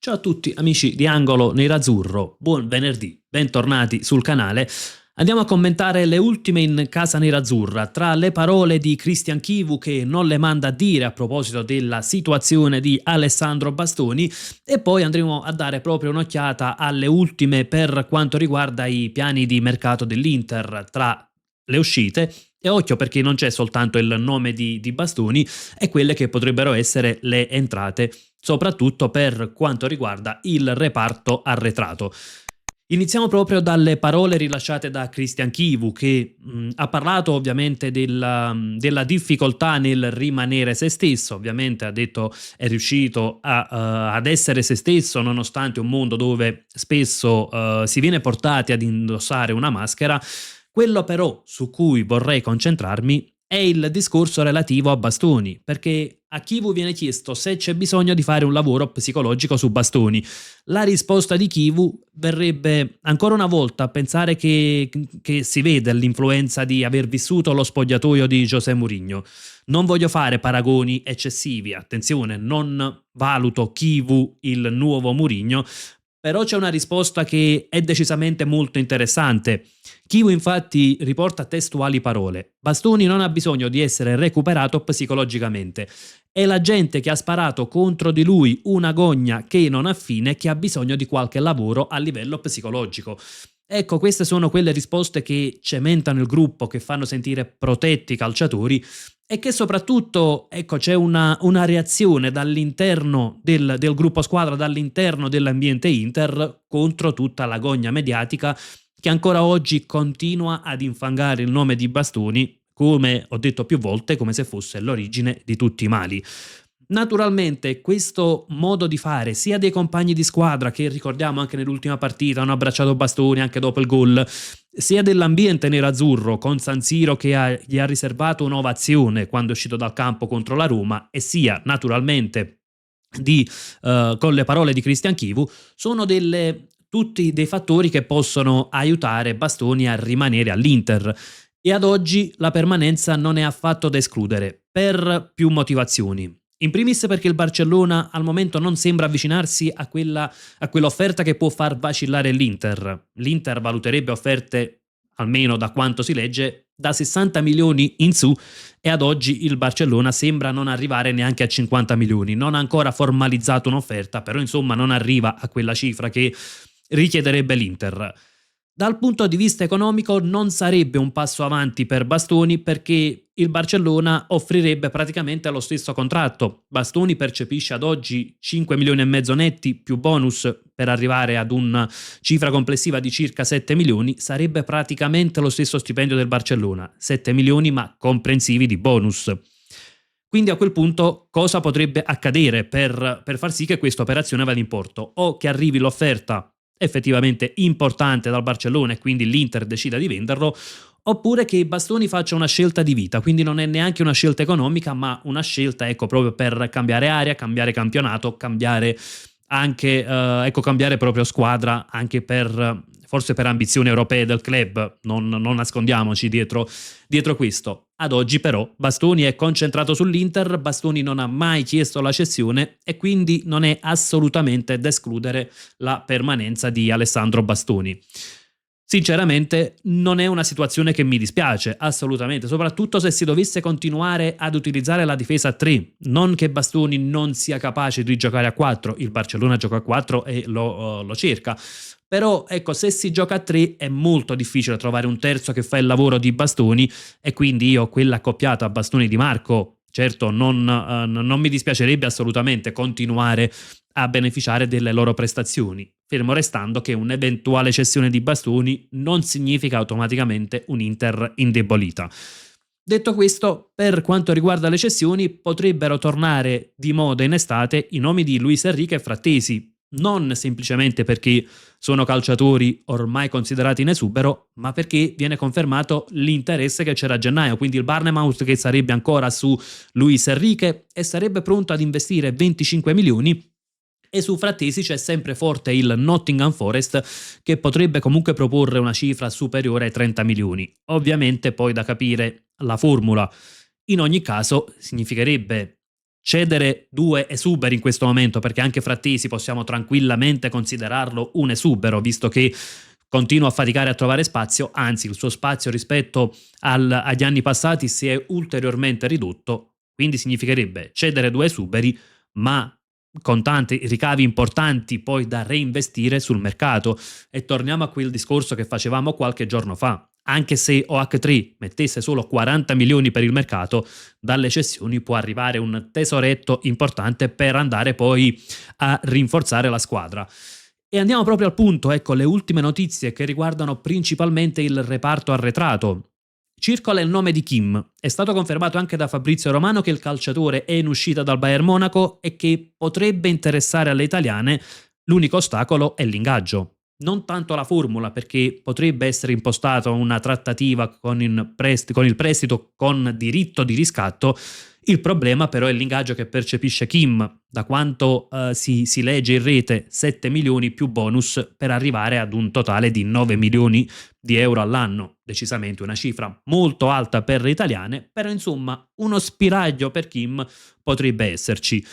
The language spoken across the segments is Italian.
Ciao a tutti amici di Angolo Nerazzurro, buon venerdì, bentornati sul canale. Andiamo a commentare le ultime in casa nerazzurra, tra le parole di Christian Chivu che non le manda a dire a proposito della situazione di Alessandro Bastoni e poi andremo a dare proprio un'occhiata alle ultime per quanto riguarda i piani di mercato dell'Inter tra le uscite e occhio perché non c'è soltanto il nome di Bastoni e quelle che potrebbero essere le entrate soprattutto per quanto riguarda il reparto arretrato. Iniziamo proprio dalle parole rilasciate da Christian Chivu che ha parlato ovviamente della difficoltà nel rimanere se stesso, ovviamente ha detto è riuscito ad essere se stesso nonostante un mondo dove spesso si viene portati ad indossare una maschera. Quello però su cui vorrei concentrarmi è il discorso relativo a Bastoni, perché a Chivu viene chiesto se c'è bisogno di fare un lavoro psicologico su Bastoni. La risposta di Chivu verrebbe ancora una volta a pensare che si vede l'influenza di aver vissuto lo spogliatoio di José Mourinho. Non voglio fare paragoni eccessivi, attenzione, non valuto Chivu il nuovo Mourinho, però c'è una risposta che è decisamente molto interessante. Kivu infatti riporta testuali parole. Bastoni non ha bisogno di essere recuperato psicologicamente. È la gente che ha sparato contro di lui una gogna che non ha fine che ha bisogno di qualche lavoro a livello psicologico. Ecco, queste sono quelle risposte che cementano il gruppo, che fanno sentire protetti i calciatori e che soprattutto, ecco, c'è una reazione dall'interno del gruppo squadra, dall'interno dell'ambiente Inter contro tutta la gogna mediatica che ancora oggi continua ad infangare il nome di Bastoni, come ho detto più volte, come se fosse l'origine di tutti i mali. Naturalmente questo modo di fare sia dei compagni di squadra che ricordiamo anche nell'ultima partita hanno abbracciato Bastoni anche dopo il gol, sia dell'ambiente nerazzurro con San Siro che gli ha riservato un'ovazione quando è uscito dal campo contro la Roma e sia naturalmente con le parole di Christian Chivu sono tutti dei fattori che possono aiutare Bastoni a rimanere all'Inter e ad oggi la permanenza non è affatto da escludere per più motivazioni. In primis perché il Barcellona al momento non sembra avvicinarsi a quell'offerta che può far vacillare l'Inter. L'Inter valuterebbe offerte, almeno da quanto si legge, da 60 milioni in su e ad oggi il Barcellona sembra non arrivare neanche a 50 milioni. Non ha ancora formalizzato un'offerta, però insomma non arriva a quella cifra che richiederebbe l'Inter. Dal punto di vista economico non sarebbe un passo avanti per Bastoni perché il Barcellona offrirebbe praticamente lo stesso contratto. Bastoni percepisce ad oggi 5 milioni e mezzo netti più bonus per arrivare ad una cifra complessiva di circa 7 milioni, sarebbe praticamente lo stesso stipendio del Barcellona, 7 milioni ma comprensivi di bonus. Quindi a quel punto cosa potrebbe accadere per far sì che questa operazione vada in porto? O che arrivi l'offerta effettivamente importante dal Barcellona e quindi l'Inter decida di venderlo, oppure che Bastoni faccia una scelta di vita, quindi non è neanche una scelta economica, ma una scelta ecco proprio per cambiare area, cambiare campionato, cambiare anche cambiare proprio squadra anche per forse per ambizioni europee del club, non nascondiamoci dietro questo. Ad oggi però Bastoni è concentrato sull'Inter, Bastoni non ha mai chiesto la cessione e quindi non è assolutamente da escludere la permanenza di Alessandro Bastoni. Sinceramente non è una situazione che mi dispiace, assolutamente, soprattutto se si dovesse continuare ad utilizzare la difesa a 3, non che Bastoni non sia capace di giocare a 4, il Barcellona gioca a 4 e lo cerca, però ecco se si gioca a 3 è molto difficile trovare un terzo che fa il lavoro di Bastoni e quindi io quella accoppiata a Bastoni di Marco, certo non mi dispiacerebbe assolutamente continuare a beneficiare delle loro prestazioni, fermo restando che un'eventuale cessione di Bastoni non significa automaticamente un Inter indebolita. Detto questo, per quanto riguarda le cessioni, potrebbero tornare di moda in estate i nomi di Luis Enrique e Frattesi, non semplicemente perché sono calciatori ormai considerati in esubero, ma perché viene confermato l'interesse che c'era a gennaio, quindi il Bournemouth che sarebbe ancora su Luis Enrique e sarebbe pronto ad investire 25 milioni e su Frattesi c'è sempre forte il Nottingham Forest che potrebbe comunque proporre una cifra superiore ai 30 milioni. Ovviamente poi da capire la formula. In ogni caso significherebbe cedere 2 esuberi in questo momento, perché anche Frattesi possiamo tranquillamente considerarlo un esubero, visto che continua a faticare a trovare spazio, anzi il suo spazio rispetto agli anni passati si è ulteriormente ridotto, quindi significherebbe cedere 2 esuberi, ma con tanti ricavi importanti poi da reinvestire sul mercato. E torniamo a quel discorso che facevamo qualche giorno fa. Anche se OH3 mettesse solo 40 milioni per il mercato, dalle cessioni può arrivare un tesoretto importante per andare poi a rinforzare la squadra. E andiamo proprio al punto, ecco, le ultime notizie che riguardano principalmente il reparto arretrato. Circola il nome di Kim. È stato confermato anche da Fabrizio Romano che il calciatore è in uscita dal Bayern Monaco e che potrebbe interessare alle italiane. L'unico ostacolo è l'ingaggio. Non tanto la formula, perché potrebbe essere impostata una trattativa con il prestito con diritto di riscatto. Il problema però è l'ingaggio che percepisce Kim. Da quanto si legge in rete, 7 milioni più bonus per arrivare ad un totale di 9 milioni di euro all'anno. Decisamente una cifra molto alta per le italiane, però insomma uno spiraglio per Kim potrebbe esserci.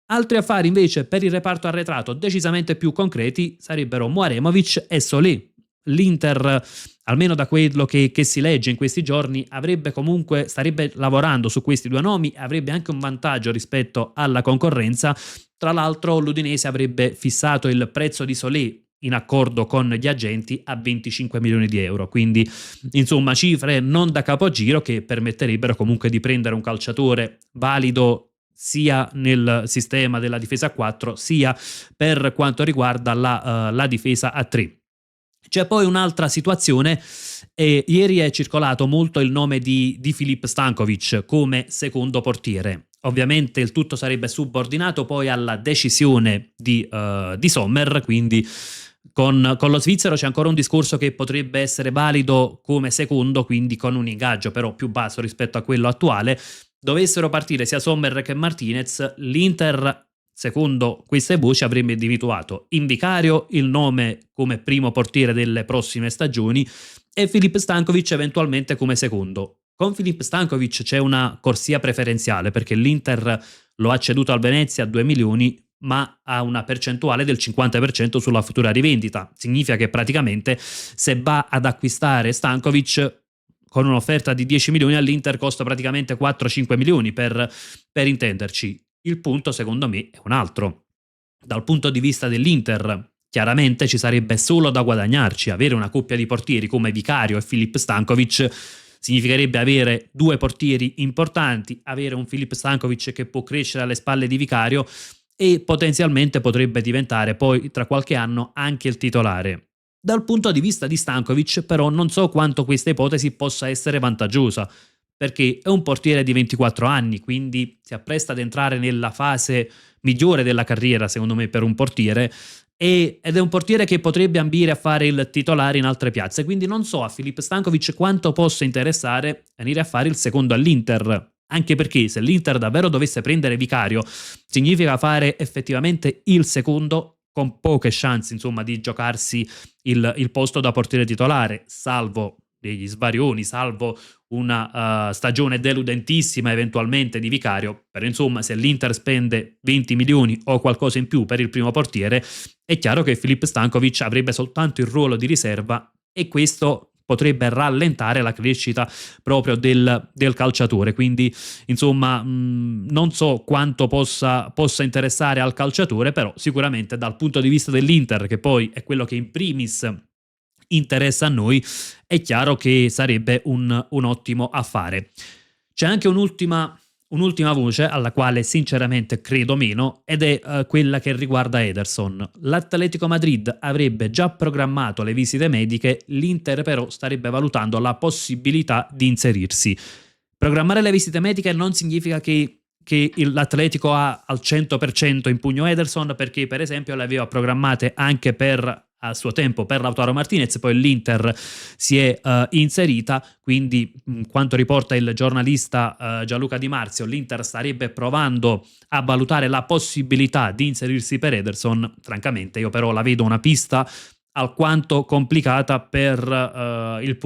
Altri affari invece per il reparto arretrato decisamente più concreti sarebbero Mouaremovic e Solé. L'Inter, almeno da quello che si legge in questi giorni, starebbe lavorando su questi due nomi, avrebbe anche un vantaggio rispetto alla concorrenza. Tra l'altro l'Udinese avrebbe fissato il prezzo di Solé in accordo con gli agenti a 25 milioni di euro, quindi insomma cifre non da capogiro che permetterebbero comunque di prendere un calciatore valido sia nel sistema della difesa a 4 sia per quanto riguarda la difesa a 3. C'è poi un'altra situazione, ieri è circolato molto il nome di Filip Stankovic come secondo portiere. Ovviamente il tutto sarebbe subordinato poi alla decisione di Sommer, quindi con lo svizzero c'è ancora un discorso che potrebbe essere valido come secondo, quindi con un ingaggio però più basso rispetto a quello attuale. Dovessero partire sia Sommer che Martinez, l'Inter, secondo queste voci, avrebbe individuato in vicario il nome come primo portiere delle prossime stagioni e Filip Stankovic eventualmente come secondo. Con Filip Stankovic c'è una corsia preferenziale perché l'Inter lo ha ceduto al Venezia a 2 milioni, ma ha una percentuale del 50% sulla futura rivendita. Significa che praticamente se va ad acquistare Stankovic con un'offerta di 10 milioni all'Inter costa praticamente 4-5 milioni per intenderci. Il punto secondo me è un altro. Dal punto di vista dell'Inter, chiaramente ci sarebbe solo da guadagnarci. Avere una coppia di portieri come Vicario e Filip Stankovic significherebbe avere due portieri importanti, avere un Filip Stankovic che può crescere alle spalle di Vicario e potenzialmente potrebbe diventare poi tra qualche anno anche il titolare. Dal punto di vista di Stankovic però non so quanto questa ipotesi possa essere vantaggiosa, perché è un portiere di 24 anni, quindi si appresta ad entrare nella fase migliore della carriera secondo me per un portiere, ed è un portiere che potrebbe ambire a fare il titolare in altre piazze, quindi non so a Filip Stankovic quanto possa interessare venire a fare il secondo all'Inter, anche perché se l'Inter davvero dovesse prendere Vicario significa fare effettivamente il secondo con poche chance insomma di giocarsi il posto da portiere titolare, salvo degli svarioni, salvo una stagione deludentissima eventualmente di Vicario, però insomma se l'Inter spende 20 milioni o qualcosa in più per il primo portiere è chiaro che Filip Stankovic avrebbe soltanto il ruolo di riserva e questo potrebbe rallentare la crescita proprio del calciatore, quindi insomma non so quanto possa interessare al calciatore, però sicuramente dal punto di vista dell'Inter, che poi è quello che in primis interessa a noi, è chiaro che sarebbe un ottimo affare. C'è anche un'ultima voce alla quale sinceramente credo meno ed è quella che riguarda Ederson. L'Atletico Madrid avrebbe già programmato le visite mediche, l'Inter però starebbe valutando la possibilità di inserirsi. Programmare le visite mediche non significa che l'Atletico ha al 100% in pugno Ederson, perché per esempio le aveva programmate anche a suo tempo per Lautaro Martinez, poi l'Inter si è inserita, quindi quanto riporta il giornalista Gianluca Di Marzio, l'Inter starebbe provando a valutare la possibilità di inserirsi per Ederson. Francamente io però la vedo una pista alquanto complicata per il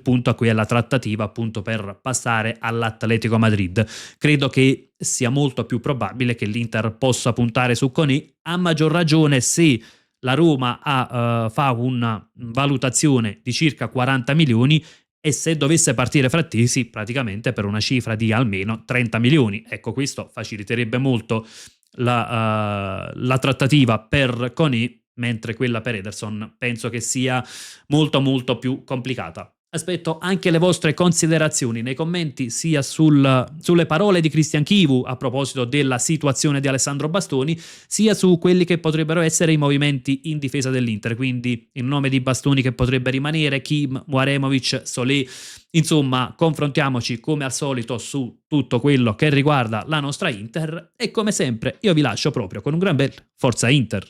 punto a cui è la trattativa appunto per passare all'Atletico Madrid. Credo che sia molto più probabile che l'Inter possa puntare su Koné, a maggior ragione se la Roma fa una valutazione di circa 40 milioni e se dovesse partire Frattesi praticamente per una cifra di almeno 30 milioni. Ecco, questo faciliterebbe molto la trattativa per Koné, mentre quella per Ederson penso che sia molto molto più complicata. Aspetto anche le vostre considerazioni nei commenti sia sulle parole di Christian Chivu a proposito della situazione di Alessandro Bastoni, sia su quelli che potrebbero essere i movimenti in difesa dell'Inter, quindi il nome di Bastoni che potrebbe rimanere, Kim, Muaremovic, Solé. Insomma, confrontiamoci come al solito su tutto quello che riguarda la nostra Inter e come sempre io vi lascio proprio con un gran bel Forza Inter.